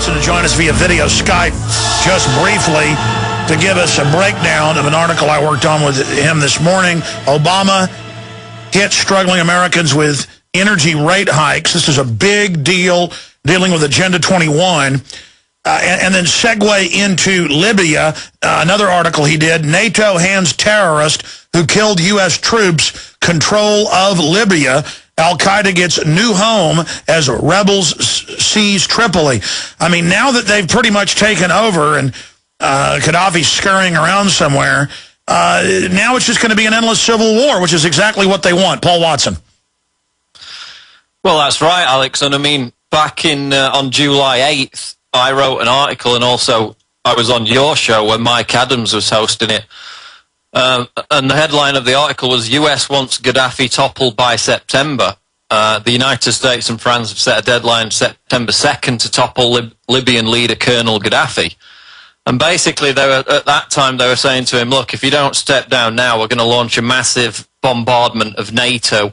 Watson to join us via video Skype just briefly to give us a breakdown of an article I worked on with him this morning. Obama hit struggling Americans with energy rate hikes. This is a big deal dealing with Agenda 21. And then segue into Libya, another article he did. NATO hands terrorist who killed U.S. troops control of Libya. Al-Qaeda gets new home as rebels seize Tripoli. I mean, now that they've pretty much taken over and Gaddafi's scurrying around somewhere, now it's just going to be an endless civil war, which is exactly what they want. Paul Watson. Well, that's right, Alex. And I mean, back in on July 8th, I wrote an article, and also I was on your show when Mike Adams was hosting it. And the headline of the article was, U.S. wants Gaddafi toppled by September. The United States and France have set a deadline, September 2nd, to topple Libyan leader Colonel Gaddafi. And basically, at that time, they were saying to him, look, if you don't step down now, we're going to launch a massive bombardment of NATO,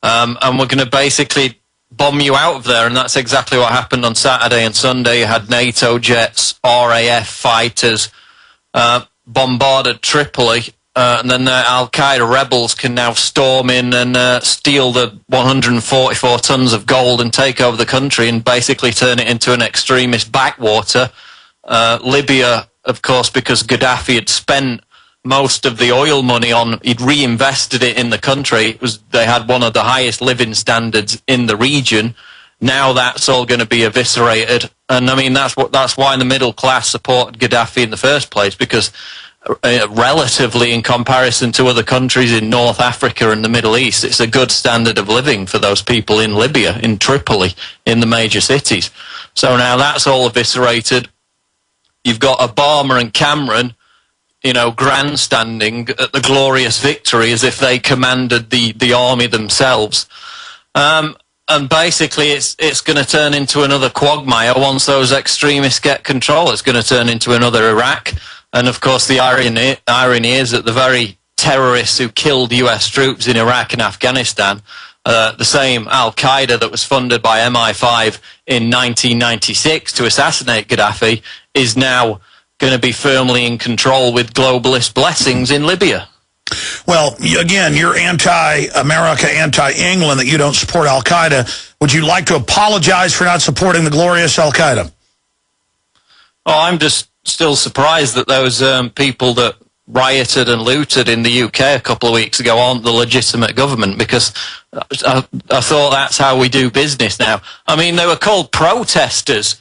and we're going to basically bomb you out of there. And that's exactly what happened on Saturday and Sunday. You had NATO jets, RAF fighters, bombarded Tripoli, and then the Al-Qaeda rebels can now storm in and steal the 144 tons of gold and take over the country and basically turn it into an extremist backwater. Libya, of course, because Gaddafi had spent most of the oil money he'd reinvested it in the country. They had one of the highest living standards in the region. Now that's all going to be eviscerated. And I mean, that's why the middle class supported Gaddafi in the first place, because relatively in comparison to other countries in North Africa and the Middle East, it's a good standard of living for those people in Libya, in Tripoli, in the major cities. So now that's all eviscerated. You've got Obama and Cameron, you know, grandstanding at the glorious victory as if they commanded the army themselves. And basically it's going to turn into another quagmire once those extremists get control. It's going to turn into another Iraq. And of course the irony is that the very terrorists who killed US troops in Iraq and Afghanistan, the same Al-Qaeda that was funded by MI5 in 1996 to assassinate Gaddafi, is now going to be firmly in control with globalist blessings in Libya. Well, again, you're anti-America, anti-England, that you don't support Al-Qaeda. Would you like to apologize for not supporting the glorious Al-Qaeda? Oh, I'm just still surprised that those people that rioted and looted in the UK a couple of weeks ago aren't the legitimate government, because I thought that's how we do business now. I mean, they were called protesters.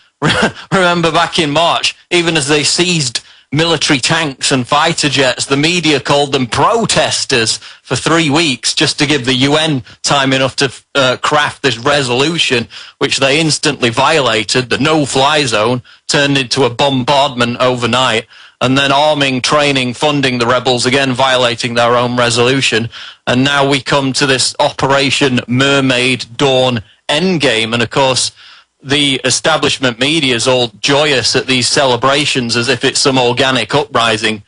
Remember back in March, even as they seized military tanks and fighter jets, the media called them protesters for 3 weeks just to give the UN time enough to craft this resolution, which they instantly violated. The no-fly zone turned into a bombardment overnight, and then arming, training, funding the rebels, again violating their own resolution. And now we come to this Operation Mermaid Dawn endgame, and of course the establishment media is all joyous at these celebrations as if it's some organic uprising.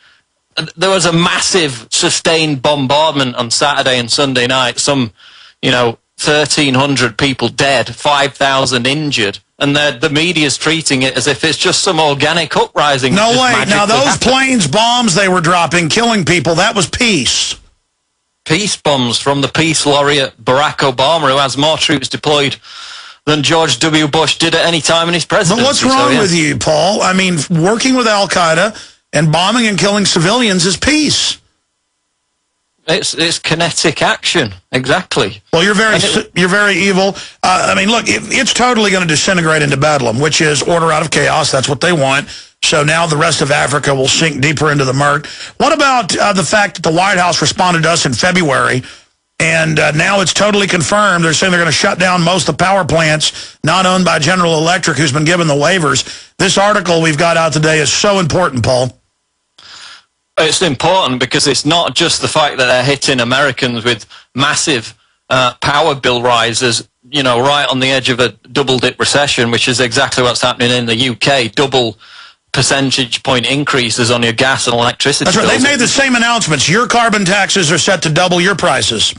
There was a massive sustained bombardment on Saturday and Sunday night, some, 1,300 people dead, 5,000 injured, and the media's treating it as if it's just some organic uprising. No way. Now those planes, bombs they were dropping, killing people, that was peace. Peace bombs from the peace laureate Barack Obama, who has more troops deployed than George W. Bush did at any time in his presidency. But what's wrong with you, Paul? I mean, working with Al-Qaeda and bombing and killing civilians is peace. It's kinetic action, exactly. Well, you're very evil. I mean, look, it's totally going to disintegrate into bedlam, which is order out of chaos. That's what they want. So now the rest of Africa will sink deeper into the murk. What about the fact that the White House responded to us in February, and now it's totally confirmed? They're saying they're going to shut down most of the power plants not owned by General Electric, who's been given the waivers. This article we've got out today is so important, Paul. It's important because it's not just the fact that they're hitting Americans with massive power bill rises, right on the edge of a double-dip recession, which is exactly what's happening in the UK. Double percentage point increases on your gas and electricity bills. That's right. They've made the same announcements. Your carbon taxes are set to double your prices.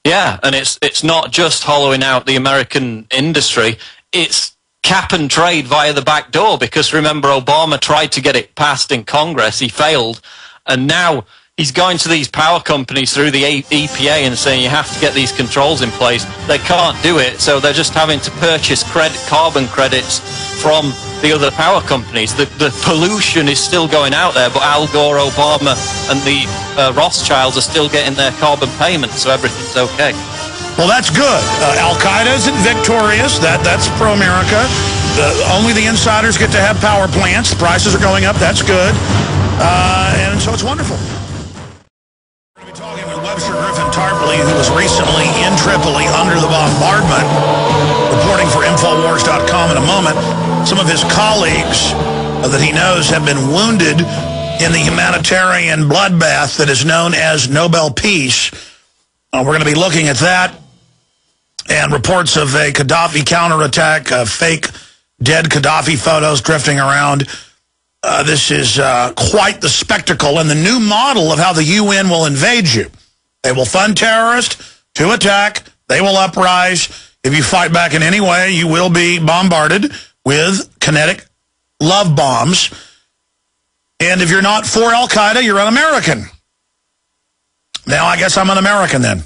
Yeah, and it's not just hollowing out the American industry. It's cap and trade via the back door, because remember, Obama tried to get it passed in Congress, he failed, and now he's going to these power companies through the EPA and saying you have to get these controls in place. They can't do it, so they're just having to purchase carbon credits from the other power companies. The pollution is still going out there, but Al Gore, Obama, and the Rothschilds are still getting their carbon payments, so everything's okay. Well, that's good. Al-Qaeda isn't victorious. That's pro-America. Only the insiders get to have power plants. The prices are going up. That's good. And so it's wonderful. We're going to be talking with Webster Griffin Tarpley, who was recently in Tripoli under the bombardment, reporting for Infowars.com in a moment. Some of his colleagues that he knows have been wounded in the humanitarian bloodbath that is known as Nobel Peace. We're going to be looking at that and reports of a Gaddafi counterattack, fake dead Gaddafi photos drifting around. This is quite the spectacle and the new model of how the UN will invade you. They will fund terrorists to attack. They will uprise. If you fight back in any way, you will be bombarded with kinetic love bombs. And if you're not for Al-Qaeda, you're un-American. Now, I guess I'm an American then,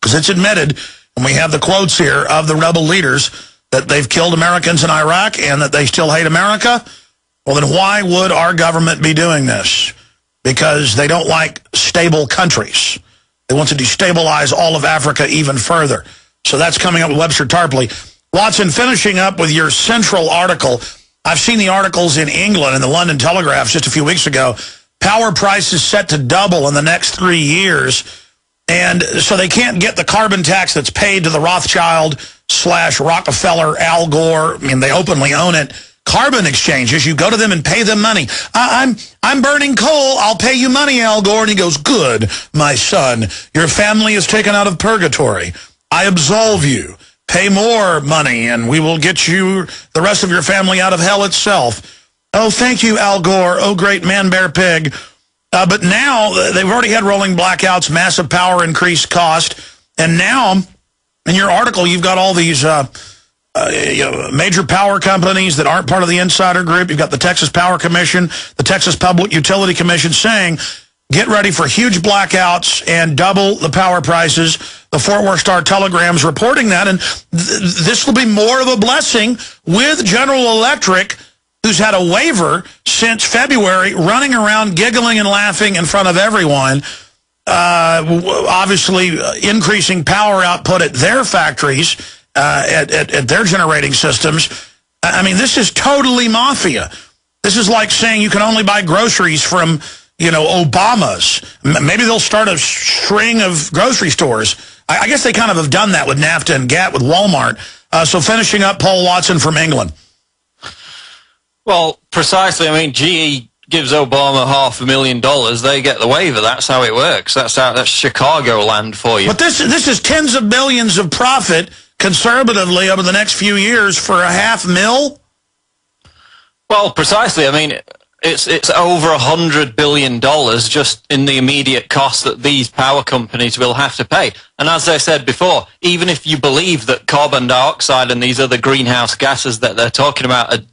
because it's admitted, and we have the quotes here of the rebel leaders, that they've killed Americans in Iraq and that they still hate America. Well, then why would our government be doing this? Because they don't like stable countries. They want to destabilize all of Africa even further. So that's coming up with Webster Tarpley. Watson, finishing up with your central article. I've seen the articles in England in the London Telegraph just a few weeks ago. Power prices set to double in the next 3 years. And so they can't get the carbon tax that's paid to the Rothschild / Rockefeller, Al Gore. I mean, they openly own it. Carbon exchanges, you go to them and pay them money. I'm burning coal, I'll pay you money, Al Gore. And he goes, good, my son. Your family is taken out of purgatory. I absolve you. Pay more money, and we will get you, the rest of your family, out of hell itself. Oh, thank you, Al Gore. Oh, great man, bear, pig. But now they've already had rolling blackouts, massive power increased cost. And now, in your article, you've got all these major power companies that aren't part of the insider group. You've got the Texas Power Commission, the Texas Public Utility Commission saying, get ready for huge blackouts and double the power prices. The Fort Worth Star-Telegram's reporting that. And this will be more of a blessing with General Electric, who's had a waiver since February, running around giggling and laughing in front of everyone, obviously increasing power output at their factories, at their generating systems. I mean, this is totally mafia. This is like saying you can only buy groceries from, Obama's. Maybe they'll start a string of grocery stores. I guess they kind of have done that with NAFTA and GATT with Walmart. So finishing up, Paul Watson from England. Well, precisely. I mean, GE gives Obama $500,000. They get the waiver. That's how it works. That's Chicago land for you. But this is tens of billions of profit conservatively over the next few years for $500,000. Well, precisely. I mean, it's over $100 billion just in the immediate cost that these power companies will have to pay. And as I said before, even if you believe that carbon dioxide and these other greenhouse gases that they're talking about are,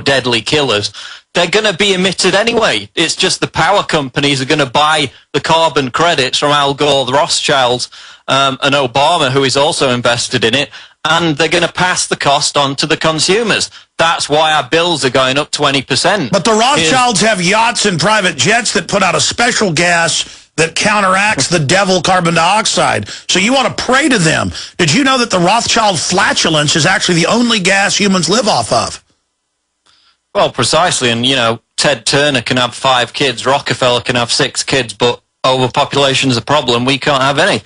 deadly killers, they're going to be emitted anyway. It's just the power companies are going to buy the carbon credits from Al Gore, the Rothschilds, and Obama, who is also invested in it, and they're going to pass the cost on to the consumers. That's why our bills are going up 20%. But the Rothschilds have yachts and private jets that put out a special gas that counteracts the devil carbon dioxide. So you want to pray to them. Did you know that the Rothschild flatulence is actually the only gas humans live off of? Well, precisely, and, Ted Turner can have 5 kids, Rockefeller can have 6 kids, but overpopulation is a problem. We can't have any.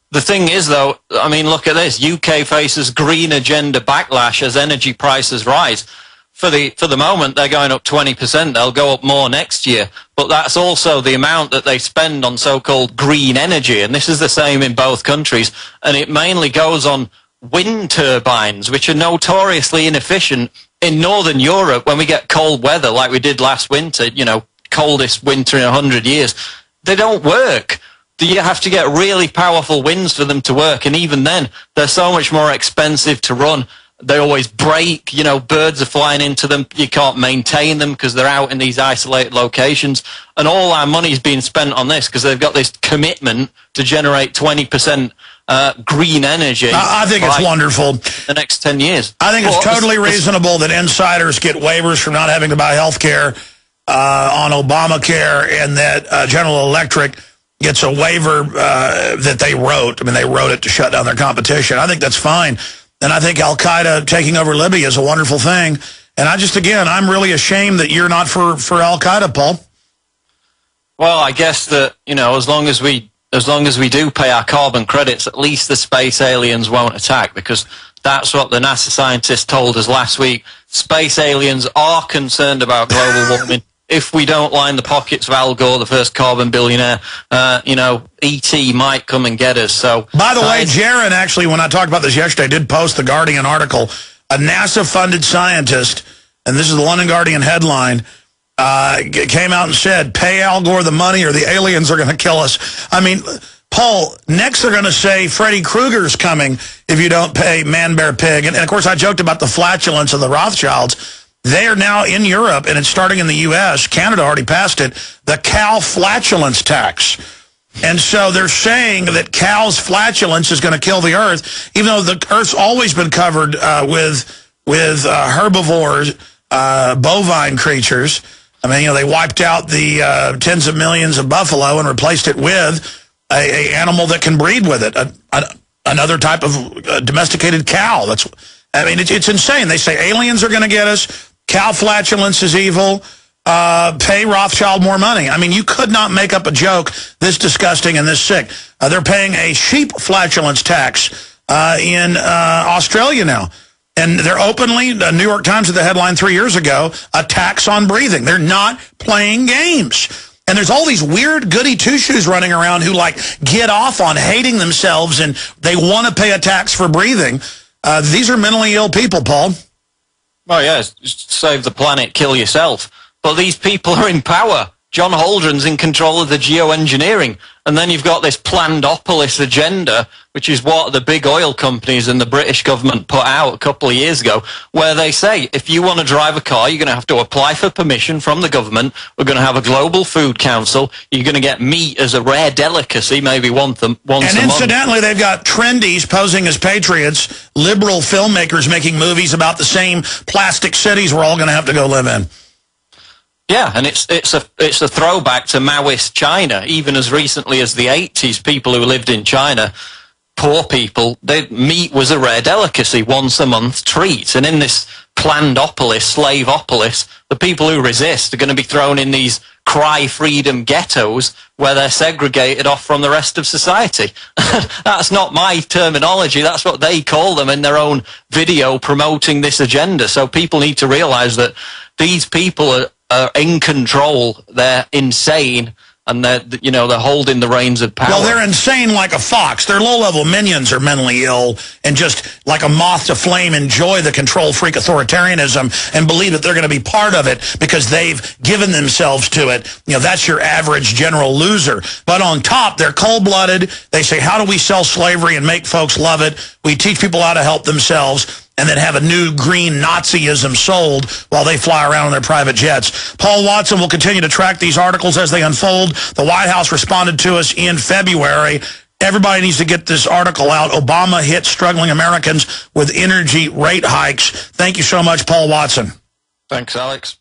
The thing is, though, I mean, look at this. UK faces green agenda backlash as energy prices rise. For the moment, they're going up 20%. They'll go up more next year. But that's also the amount that they spend on so-called green energy, and this is the same in both countries, and it mainly goes on wind turbines, which are notoriously inefficient. In Northern Europe, when we get cold weather like we did last winter, coldest winter in 100 years, they don't work. You have to get really powerful winds for them to work, and even then, they're so much more expensive to run. They always break, you know, birds are flying into them. You can't maintain them because they're out in these isolated locations. And all our money is being spent on this because they've got this commitment to generate 20% green energy. I think it's wonderful. The next 10 years. I think it's totally reasonable that insiders get waivers from not having to buy health care on Obamacare, and that General Electric gets a waiver that they wrote. I mean, they wrote it to shut down their competition. I think that's fine. And I think Al-Qaeda taking over Libya is a wonderful thing. And I just, again, I'm really ashamed that you're not for Al-Qaeda, Paul. Well, I guess that, you know, as long as we do pay our carbon credits, at least the space aliens won't attack, because that's what the NASA scientists told us last week. Space aliens are concerned about global warming. If we don't line the pockets of Al Gore, the first carbon billionaire, you know, E.T. might come and get us. So, by the way, Jaron, actually, when I talked about this yesterday, did post the Guardian article. A NASA-funded scientist, and this is the London Guardian headline, came out and said, pay Al Gore the money or the aliens are going to kill us. I mean, Paul, next they're going to say Freddy Krueger's coming if you don't pay Man, Bear, Pig. And, of course, I joked about the flatulence of the Rothschilds. They are now in Europe, and it's starting in the U.S. Canada already passed it, the cow flatulence tax. And so they're saying that cow's flatulence is going to kill the earth, even though the earth's always been covered with herbivores, bovine creatures. I mean, you know, they wiped out the tens of millions of buffalo and replaced it with a animal that can breed with it, another type of domesticated cow. I mean, it's insane. They say aliens are going to get us. Cow flatulence is evil. Pay Rothschild more money. I mean, you could not make up a joke this disgusting and this sick. They're paying a sheep flatulence tax in Australia now. And they're openly, the New York Times had the headline 3 years ago, a tax on breathing. They're not playing games. And there's all these weird goody two-shoes running around who, like, get off on hating themselves and they want to pay a tax for breathing. These are mentally ill people, Paul. Well, yeah, save the planet, kill yourself. But these people are in power. John Holdren's in control of the geoengineering. And then you've got this Plandopolis agenda, which is what the big oil companies and the British government put out a couple of years ago, where they say, if you want to drive a car, you're going to have to apply for permission from the government. We're going to have a global food council. You're going to get meat as a rare delicacy, maybe once a month. And incidentally, they've got trendies posing as patriots, liberal filmmakers making movies about the same plastic cities we're all going to have to go live in. Yeah, and it's a throwback to Maoist China. Even as recently as the 80s, people who lived in China, poor people, meat was a rare delicacy, once a month treat. And in this Plandopolis, slaveopolis, the people who resist are going to be thrown in these cry freedom ghettos where they're segregated off from the rest of society. That's not my terminology. That's what they call them in their own video promoting this agenda. So people need to realize that these people are in control. They're insane, and they're holding the reins of power. Well, they're insane like a fox. Their low-level minions are mentally ill and just like a moth to flame enjoy the control freak authoritarianism and believe that they're going to be part of it because they've given themselves to it. You know, that's your average general loser. But on top, they're cold-blooded. They say, how do we sell slavery and make folks love it? We teach people how to help themselves, and then have a new green Nazism sold while they fly around in their private jets. Paul Watson will continue to track these articles as they unfold. The White House responded to us in February. Everybody needs to get this article out. Obama hit struggling Americans with energy rate hikes. Thank you so much, Paul Watson. Thanks, Alex.